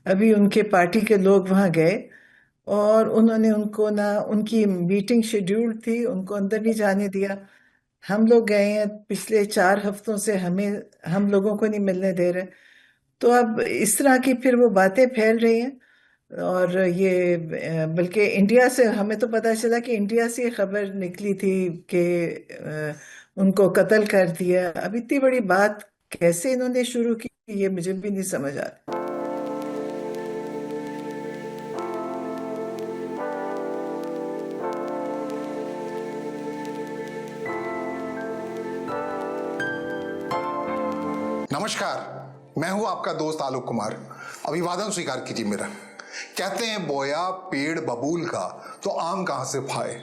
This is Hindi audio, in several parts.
अभी उनके पार्टी के लोग वहाँ गए और उन्होंने उनको ना, उनकी मीटिंग शेड्यूल्ड थी, उनको अंदर नहीं जाने दिया। हम लोग गए हैं, पिछले 4 हफ्तों से हमें, हम लोगों को नहीं मिलने दे रहे। तो अब इस तरह की फिर वो बातें फैल रही हैं। और ये बल्कि इंडिया से हमें तो पता चला कि इंडिया से ये खबर निकली थी कि उनको कत्ल कर दिया। अब इतनी बड़ी बात कैसे इन्होंने शुरू की, ये मुझे भी नहीं समझ आ रहा। नमस्कार, मैं हूं आपका दोस्त आलोक कुमार। अभिवादन स्वीकार कीजिए मेरा। कहते हैं बोया पेड़ बबूल का तो आम कहां से फाए।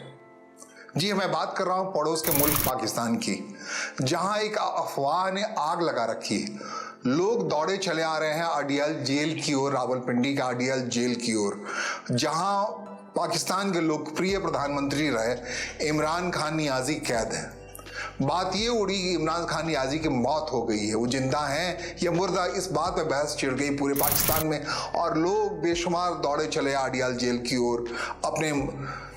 जी, मैं बात कर रहा हूं पड़ोस के मुल्क पाकिस्तान की, जहां एक अफवाह ने आग लगा रखी है। लोग दौड़े चले आ रहे हैं अडियाल जेल की ओर, रावलपिंडी का अडियाल जेल की ओर, जहां पाकिस्तान के लोकप्रिय प्रधानमंत्री रहे इमरान खान नियाजी कैद है। बात ये उड़ी कि इमरान खान नियाजी की मौत हो गई है, वो जिंदा हैं या मुर्दा, इस बात पे बहस छिड़ गई पूरे पाकिस्तान में। और लोग बेशुमार दौड़े चले अडियाल जेल की ओर। अपने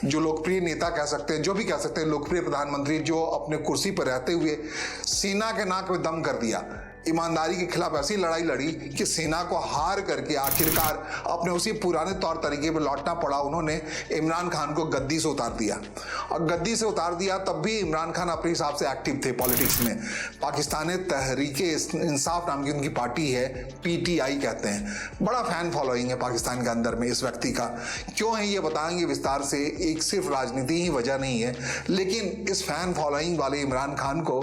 जो लोकप्रिय नेता कह सकते हैं, जो भी कह सकते हैं, लोकप्रिय प्रधानमंत्री जो अपने कुर्सी पर रहते हुए सेना के नाक में दम कर दिया, ईमानदारी के खिलाफ ऐसी लड़ाई लड़ी कि सेना को हार करके आखिरकार अपने उसी पुराने तौर तरीके पर लौटना पड़ा। उन्होंने इमरान खान को गद्दी से उतार दिया, और गद्दी से उतार दिया तब भी इमरान खान अपने हिसाब से एक्टिव थे पॉलिटिक्स में। पाकिस्तान तहरीके इंसाफ नाम की उनकी पार्टी है, पीटीआई कहते हैं। बड़ा फैन फॉलोइंग है पाकिस्तान के अंदर में इस व्यक्ति का। क्यों है ये बताएंगे विस्तार से। एक सिर्फ राजनीति ही वजह नहीं है, लेकिन इस फैन फॉलोइंग वाले इमरान खान को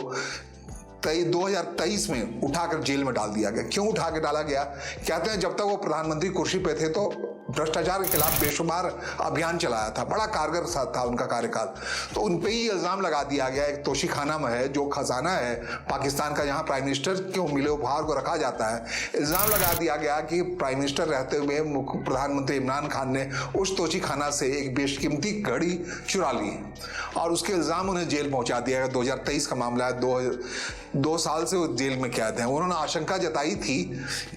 2023 में उठाकर जेल में डाल दिया गया। क्यों उठा के डाला गया? कहते हैं जब तक वो प्रधानमंत्री कुर्सी पे थे तो भ्रष्टाचार के खिलाफ बेशुमार अभियान चलाया था, बड़ा कारगर था उनका कार्यकाल। तो उन पे ही इल्जाम लगा दिया गया। एक तोशीखाना में है, जो खजाना है पाकिस्तान का, जहां प्राइम मिनिस्टर को मिले उपहार को रखा जाता है, इल्जाम लगा दिया गया कि प्राइम मिनिस्टर रहते हुए प्रधानमंत्री इमरान खान ने उस तोशीखाना से एक बेशकीमती घड़ी चुरा ली, और उसके इल्जाम उन्हें जेल पहुंचा दिया गया। 2023 का मामला है, 2 साल से वो जेल में कैद हैं। उन्होंने आशंका जताई थी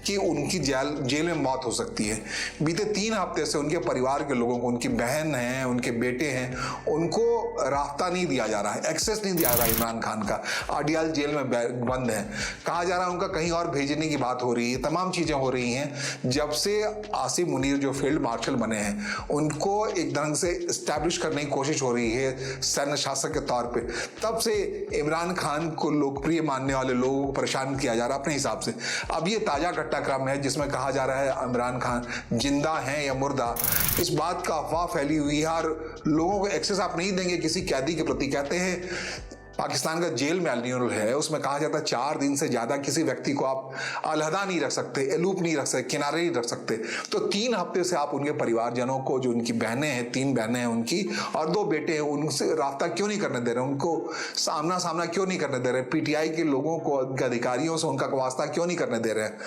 कि उनकी जेल में मौत हो सकती है। बीते 3 हफ्ते से उनके परिवार के लोगों को, उनकी बहन हैं, उनके बेटे हैं, उनको रास्ता नहीं दिया जा रहा है, एक्सेस नहीं दिया जा रहा है। इमरान खान का अडियाल जेल में बंद है। कहा जा रहा है उनका कहीं और भेजने की बात हो रही है। तमाम चीज़ें हो रही हैं। जब से आसिम मुनीर जो फील्ड मार्शल बने हैं, उनको एक ढंग से इस्टेब्लिश करने की कोशिश हो रही है सैन्य शासक के तौर पर, तब से इमरान खान को लोकप्रिय मानने वाले लोगों को परेशान किया जा रहा है अपने हिसाब से। अब ये ताजा घटनाक्रम है जिसमें कहा जा रहा है इमरान खान जिंदा हैं या मुर्दा। इस बात का अफवाह फैली हुई है, और लोगों को एक्सेस आप नहीं देंगे किसी कैदी के प्रति। कहते हैं पाकिस्तान का जेल मैनुअल है, उसमें कहा जाता है 4 दिन से ज्यादा किसी व्यक्ति को आप अलहदा नहीं रख सकते, एलूप नहीं रख सकते, किनारे नहीं रख सकते। तो 3 हफ्ते से आप उनके परिवारजनों को, जो उनकी बहनें हैं, 3 बहनें हैं उनकी और 2 बेटे हैं, उनसे रास्ता क्यों नहीं करने दे रहे, उनको सामना क्यों नहीं करने दे रहे, पीटीआई के लोगों को, अधिकारियों से उनका वास्ता क्यों नहीं करने दे रहे हैं?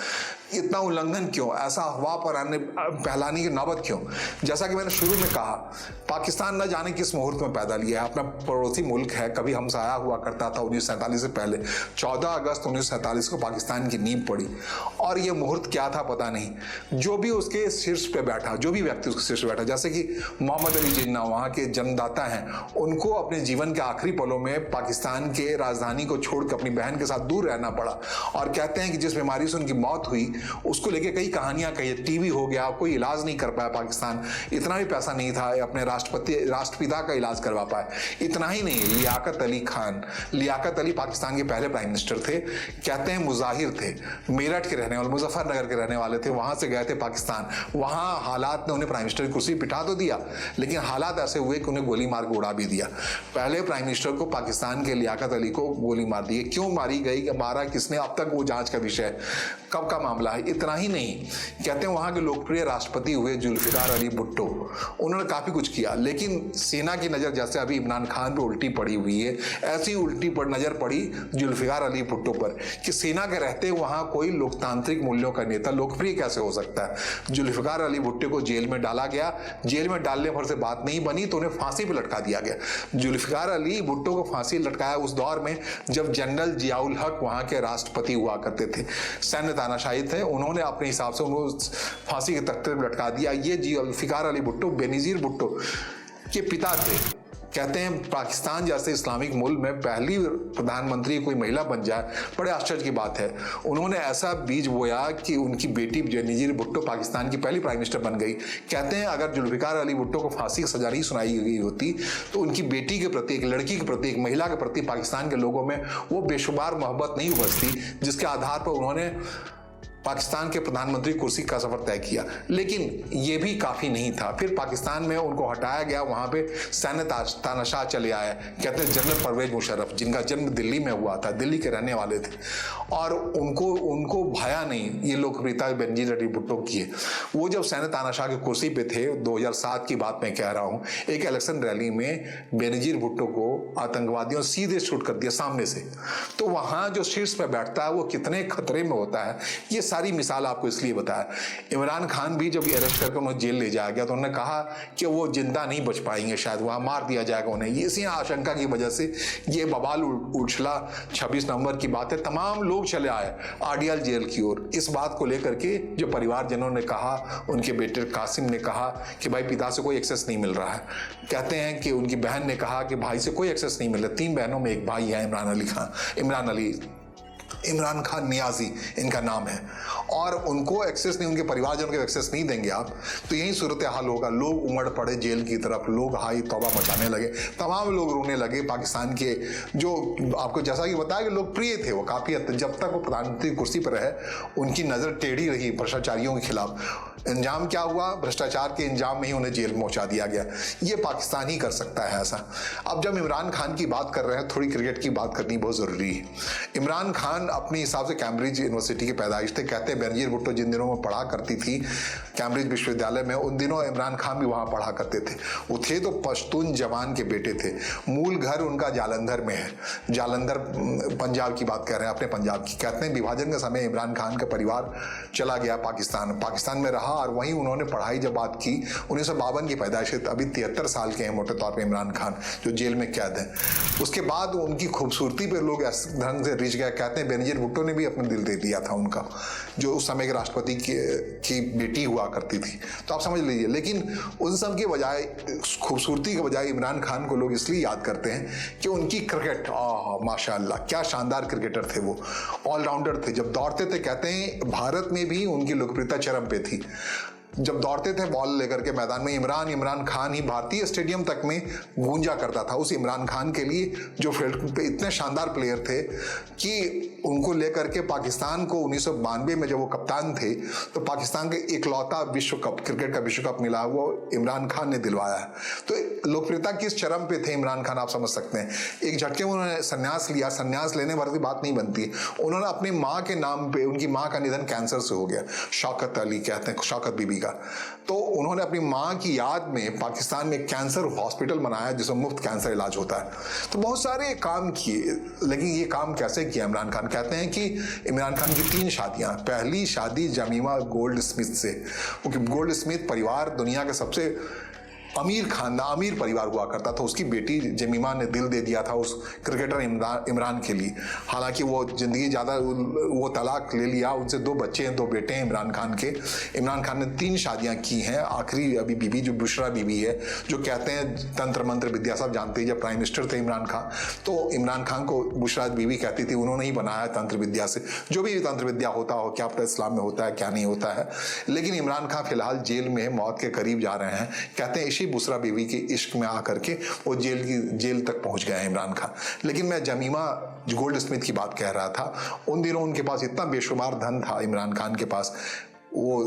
इतना उल्लंघन क्यों? ऐसा अफवाह पर फैलाने की नौबत क्यों? जैसा कि मैंने शुरू में कहा, पाकिस्तान न जाने किस मुहूर्त में पैदा लिया है। अपना पड़ोसी मुल्क है, कभी हमसाया हुआ करता था 1947 से पहले। 14 अगस्त 1947 को पाकिस्तान की नींव पड़ी, और ये मुहूर्त क्या था पता नहीं। जो भी उसके शीर्ष पे बैठा, जो भी व्यक्ति उसके शीर्ष पे बैठा, जैसे कि मोहम्मद अली जिन्ना वहाँ के जन्मदाता हैं, उनको अपने जीवन के आखिरी पलों में पाकिस्तान के राजधानी को छोड़कर अपनी बहन के साथ दूर रहना पड़ा। और कहते हैं कि जिस बीमारी से उनकी मौत हुई, उसको लेके कई कहानियां कही। टीबी हो गया, कोई इलाज नहीं कर पाया पाकिस्तान, इतना भी पैसा नहीं था अपने राष्ट्रपिता का इलाज करवा पाए। इतना ही नहीं, लियाकत अली खान, लियाकत अली पाकिस्तान के पहले प्राइम मिनिस्टर थे। कहते हैं मुजाहिर थे, मेरठ के रहने वाले, मुजफ्फरनगर के रहने वाले थे, वहां से गए थे पाकिस्तान। वहां हालात ने उन्हें प्राइम मिनिस्टर की कुर्सी बिठा तो दिया, लेकिन हालात ऐसे हुए कि उन्हें गोली मार के उड़ा भी दिया। पहले प्राइम मिनिस्टर को पाकिस्तान के लियाकत अली को गोली मार दी। क्यों मारी गई, मारा किसने, अब तक वो जांच का विषय, कब का मामला है। इतना ही नहीं, कहते हैं वहां के लोकप्रिय राष्ट्रपति हुए जुल्फिकार अली भुट्टो, उन्होंने काफी कुछ किया, लेकिन सेना की नजर जैसे अभी इमरान खान पे उल्टी पड़ी हुई है, ऐसी उल्टी पर नजर पड़ी जुल्फिकार अली भुट्टो पर कि सेना के रहते वहां कोई लोकतांत्रिक मूल्यों का नेता लोकप्रिय कैसे हो सकता है। जुल्फिकार अली भुट्टो को जेल में डाला गया। जेल में डालने पर से बात नहीं बनी तो उन्हें फांसी पर लटका दिया गया। जुल्फिकार अली भुट्टो को फांसी लटकाया उस दौर में जब जनरल जियाउल हक वहां के राष्ट्रपति हुआ करते थे। सैन्य तानाशाही थे, उन्होंने अपने हिसाब से उनको फांसी के तख्ते पर लटका दिया। ये जी जुल्फिकार अली भुट्टो बेनज़ीर भुट्टो के पिता थे। कहते हैं पाकिस्तान जैसे इस्लामिक मुल्क में पहली प्रधानमंत्री कोई महिला बन जाए, बड़े आश्चर्य की बात है। उन्होंने ऐसा बीज बोया कि उनकी बेटी बेनज़ीर भुट्टो पाकिस्तान की पहली प्राइम मिनिस्टर बन गई। कहते हैं अगर जुल्फिकार अली भुट्टो को फांसी की सजा नहीं सुनाई गई होती तो उनकी बेटी के प्रति, एक लड़की के प्रति, एक महिला के प्रति पाकिस्तान के लोगों में वो बेशुमार मोहब्बत नहीं उपजती जिसके आधार पर उन्होंने पाकिस्तान के प्रधानमंत्री कुर्सी का सफर तय किया। लेकिन ये भी काफ़ी नहीं था। फिर पाकिस्तान में उनको हटाया गया, वहाँ पे सैन्य तानाशाह चले आए। कहते हैं जनरल परवेज मुशर्रफ, जिनका जन्म दिल्ली में हुआ था, दिल्ली के रहने वाले थे, और उनको भाया नहीं ये लोकप्रियता बेनज़ीर अली भुट्टो की है। वो जब सैन्य तानाशाह की कुर्सी पे थे, 2007 की बात मैं कह रहा हूँ, एक इलेक्शन रैली में बेनज़ीर भुट्टो को आतंकवादियों सीधे शूट कर दिया सामने से। तो वहाँ जो शीर्ष पर बैठता है वो कितने खतरे में होता है, ये सारी मिसाल आपको इसलिए बताया। इमरान खान भी जब अरेस्ट करके उन्हें जेल ले जाया गया तो उन्होंने कहा कि वो जिंदा नहीं बच पाएंगे, शायद वहाँ मार दिया जाएगा उन्हें। इसी आशंका की वजह से ये बवाल उछला। 26 नवंबर की बात है, तमाम लोग चले आए आडियाल जेल की ओर। इस बात को लेकर के जो परिवारजनों ने कहा, उनके बेटे कासिम ने कहा कि भाई पिता से कोई एक्सेस नहीं मिल रहा है। कहते हैं कि उनकी बहन ने कहा कि भाई से कोई एक्सेस नहीं मिल रहा। 3 बहनों में एक भाई है, इमरान खान नियाजी इनका नाम है, और उनको एक्सेस नहीं, उनके परिवारजनों को एक्सेस नहीं देंगे आप, तो यही सूरत हाल होगा। लोग उमड़ पड़े जेल की तरफ, लोग हाई तौबा मचाने लगे, तमाम लोग रोने लगे। पाकिस्तान के जो आपको जैसा कि बताया कि लोकप्रिय थे वो काफ़ी हद तक, जब तक वो प्रधानमंत्री कुर्सी पर रहे उनकी नज़र टेढ़ी रही भ्रष्टाचारियों के खिलाफ। इंजाम क्या हुआ? भ्रष्टाचार के इंजाम में ही उन्हें जेल पहुंचा दिया गया। ये पाकिस्तान ही कर सकता है ऐसा। अब जब इमरान खान की बात कर रहे हैं, थोड़ी क्रिकेट की बात करनी बहुत ज़रूरी है। इमरान खान अपने हिसाब से कैम्ब्रिज यूनिवर्सिटी के पैदाइश थे। कहते हैं बेनज़ीर भुट्टो जिन दिनों में पढ़ा करती थी कैम्ब्रिज विश्वविद्यालय में, उन दिनों इमरान खान भी वहाँ पढ़ा करते थे। वो थे तो पश्तून जवान के बेटे थे। मूल घर उनका जालंधर में है, जालंधर पंजाब की बात कर रहे हैं, अपने पंजाब की। कहते हैं विभाजन के समय इमरान खान का परिवार चला गया पाकिस्तान में रहा, और वहीं उन्होंने पढ़ाई जब बात की। 1952 की पैदाइश है, अभी 73 साल के हैं मोटे तौर पे इमरान खान, जो जेल में कैद है। उसके बाद उनकी खूबसूरती पे लोग इस ढंग से रिझ गए। कहते हैं बेनज़ीर भुट्टो ने भी अपना दिल दे दिया था उनका, जो उस समय के राष्ट्रपति की बेटी हुआ करती थी। तो आप समझ लीजिए। लेकिन उन सब के बजाय, खूबसूरती के बजाय इमरान खान को लोग इसलिए याद करते हैं कि उनकी क्रिकेट, माशाअल्लाह क्या शानदार क्रिकेटर थे वो, ऑलराउंडर थे। जब दौड़ते थे, कहते हैं भारत में भी उनकी लोकप्रियता चरम पे थी। जब दौड़ते थे बॉल लेकर के मैदान में, इमरान खान ही भारतीय स्टेडियम तक में गूंजा करता था। उस इमरान खान के लिए जो फील्ड पे इतने शानदार प्लेयर थे कि उनको लेकर के पाकिस्तान को 1992 में जब वो कप्तान थे तो पाकिस्तान के इकलौता विश्व कप, क्रिकेट का विश्व कप मिला, वो इमरान खान ने दिलवाया है। तो लोकप्रियता किस चरम पे थे इमरान खान, आप समझ सकते हैं। एक झटके में उन्होंने संन्यास लिया। संन्यास लेने भर की बात नहीं बनती। उन्होंने अपनी माँ के नाम पे, उनकी माँ का निधन कैंसर से हो गया, शौकत अली कहते हैं, शौकत बीबी का। तो उन्होंने अपनी माँ की याद में पाकिस्तान में कैंसर हॉस्पिटल बनाया जिसमें मुफ्त कैंसर इलाज होता है। तो बहुत सारे काम किए, लेकिन ये काम कैसे किया इमरान खान? कहते हैं कि इमरान खान की 3 शादियां। पहली शादी जमीमा गोल्ड स्मिथ से, क्योंकि गोल्ड स्मिथ परिवार दुनिया के सबसे अमीर परिवार हुआ करता था। उसकी बेटी जमीमा ने दिल दे दिया था उस क्रिकेटर इमरान के लिए। हालांकि वो जिंदगी ज़्यादा, वो तलाक ले लिया, उनसे 2 बच्चे हैं, 2 बेटे हैं इमरान खान के। इमरान खान ने 3 शादियां की हैं। आखिरी अभी बीबी जो बुशरा बीबी है, जो कहते हैं तंत्र मंत्र विद्या सब जानते हैं। जब प्राइम मिनिस्टर थे इमरान खान, तो इमरान खान को बुशरा बीबी कहती थी, उन्होंने ही बनाया तंत्र विद्या से। जो भी तंत्र विद्या होता हो, क्या पता इस्लाम में होता है क्या नहीं होता है। लेकिन इमरान खान फिलहाल जेल में मौत के करीब जा रहे हैं। कहते हैं बुशरा बीवी के इश्क में आकर के वो जेल तक पहुंच गए इमरान खान। लेकिन मैं जमीमा गोल्ड स्मिथ की बात कह रहा था। उन दिनों उनके पास इतना बेशुमार धन था इमरान खान के पास। वो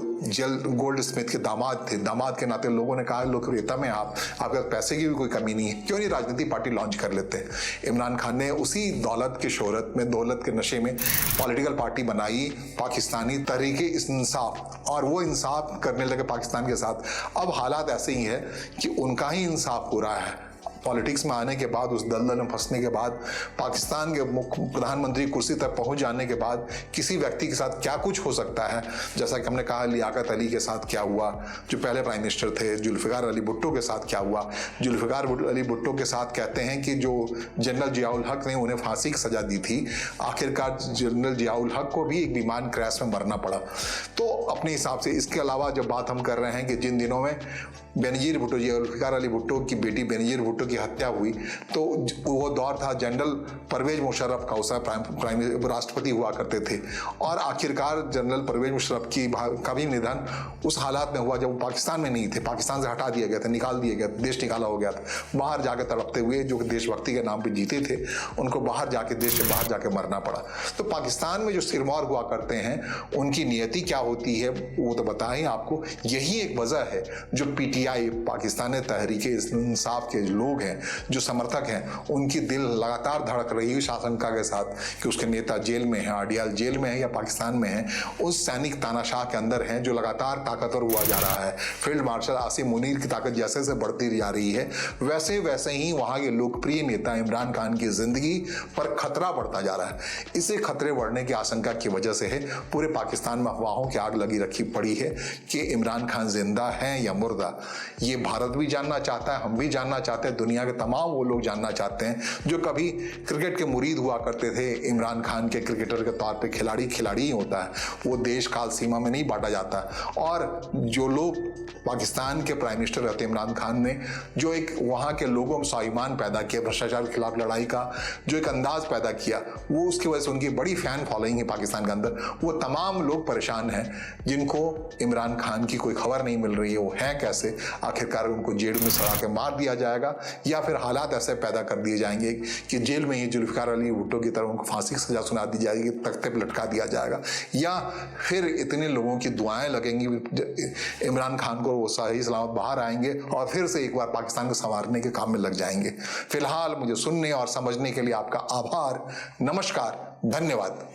गोल्ड स्मिथ के दामाद थे। दामाद के नाते लोगों ने कहा, लोकप्रियता में आपके पैसे की भी कोई कमी नहीं है, क्यों नहीं राजनीतिक पार्टी लॉन्च कर लेते हैं। इमरान खान ने उसी दौलत की शोहरत में, दौलत के नशे में पॉलिटिकल पार्टी बनाई, पाकिस्तानी तरीके इंसाफ, और वो इंसाफ करने लगे पाकिस्तान के साथ। अब हालात ऐसे ही है कि उनका ही इंसाफ हो रहा है पॉलिटिक्स में आने के बाद, उस दलदल में फंसने के बाद, पाकिस्तान के मुख्य प्रधानमंत्री कुर्सी तक पहुंच जाने के बाद किसी व्यक्ति के साथ क्या कुछ हो सकता है, जैसा कि हमने कहा लियाकत अली के साथ क्या हुआ जो पहले प्राइम मिनिस्टर थे, जुल्फ़िकार अली भुट्टो के साथ क्या हुआ। जुल्फ़िकार अली भुट्टो के साथ कहते हैं कि जो जनरल जियाउल हक ने उन्हें फांसी की सजा दी थी, आखिरकार जनरल जियाउल हक को भी एक विमान क्रैश में मरना पड़ा। तो अपने हिसाब से इसके अलावा जब बात हम कर रहे हैं कि जिन दिनों में बेनजीर भुट्टो, जुल्फ़िकार अली भुट्टो की बेटी बेनजीर भुट्टो की हत्या हुई, तो वो दौर था जनरल परवेज मुशर्रफ का, उस प्राइम राष्ट्रपति हुआ करते थे। और आखिरकार जनरल परवेज मुशर्रफ का भी निधन उस हालात में हुआ जब वो पाकिस्तान में नहीं थे, पाकिस्तान से हटा दिया गया था, निकाल दिया गया, देश निकाला हो गया था। बाहर जाकर तड़पते हुए, जो देशभक्ति के नाम पे जीते थे, उनको बाहर जाके, देश से बाहर जाके मरना पड़ा। तो पाकिस्तान में जो सिरमौर हुआ करते हैं, उनकी नियति क्या होती है वो तो बताएं आपको। यही एक वजह है जो पीटीआई, पाकिस्तान तहरीक इंसाफ के लोग हैं, जो समर्थक हैं, उनकी दिल लगातार धड़क रही है इस आशंका के साथ कि उसके नेता जेल में हैं, आरडीआल जेल में है या पाकिस्तान में है, उस सैनिक तानाशाह के अंदर हैं जो लगातार ताकतवर हुआ जा रहा है। फील्ड मार्शल आसिम मुनीर की ताकत जैसे जैसे बढ़ती जा रही है, वैसे वैसे ही वहां के लोकप्रिय नेता इमरान खान की जिंदगी पर खतरा बढ़ता जा रहा है। इसे खतरे बढ़ने की आशंका की वजह से है पूरे पाकिस्तान में अफवाहों की आग लगी रखी पड़ी है कि इमरान खान जिंदा हैं या मुर्दा। ये भारत भी जानना चाहता है, हम भी जानना चाहते हैं, दुनिया के तमाम वो लोग जानना चाहते हैं जो कभी क्रिकेट के मुरीद हुआ करते थे। इमरान खान के क्रिकेटर के तौर पे खिलाड़ी खिलाड़ी ही होता है, वो देश काल सीमा में नहीं बांटा जाता। और जो लोग पाकिस्तान के प्राइम मिनिस्टर रहते इमरान खान ने जो एक वहाँ के लोगों में स्वाभिमान पैदा किया, भ्रष्टाचार के खिलाफ लड़ाई का जो एक अंदाज पैदा किया, वो उसकी वजह से उनकी बड़ी फैन फॉलोइंग है पाकिस्तान के अंदर। वो तमाम लोग परेशान हैं जिनको इमरान खान की कोई खबर नहीं मिल रही है, वो हैं कैसे, आखिरकार उनको जेल में सड़ा के मार दिया जाएगा या फिर हालात ऐसे पैदा कर दिए जाएंगे कि जेल में ही जुल्फ़िकार अली भुट्टो की तरह उनको फांसी की सजा सुना दी जाएगी, तख्ते पर लटका दिया जाएगा, या फिर इतने लोगों की दुआएं लगेंगी इमरान खान को, वो सही सलामत बाहर आएंगे और फिर से एक बार पाकिस्तान को संवारने के काम में लग जाएंगे। फिलहाल मुझे सुनने और समझने के लिए आपका आभार, नमस्कार, धन्यवाद।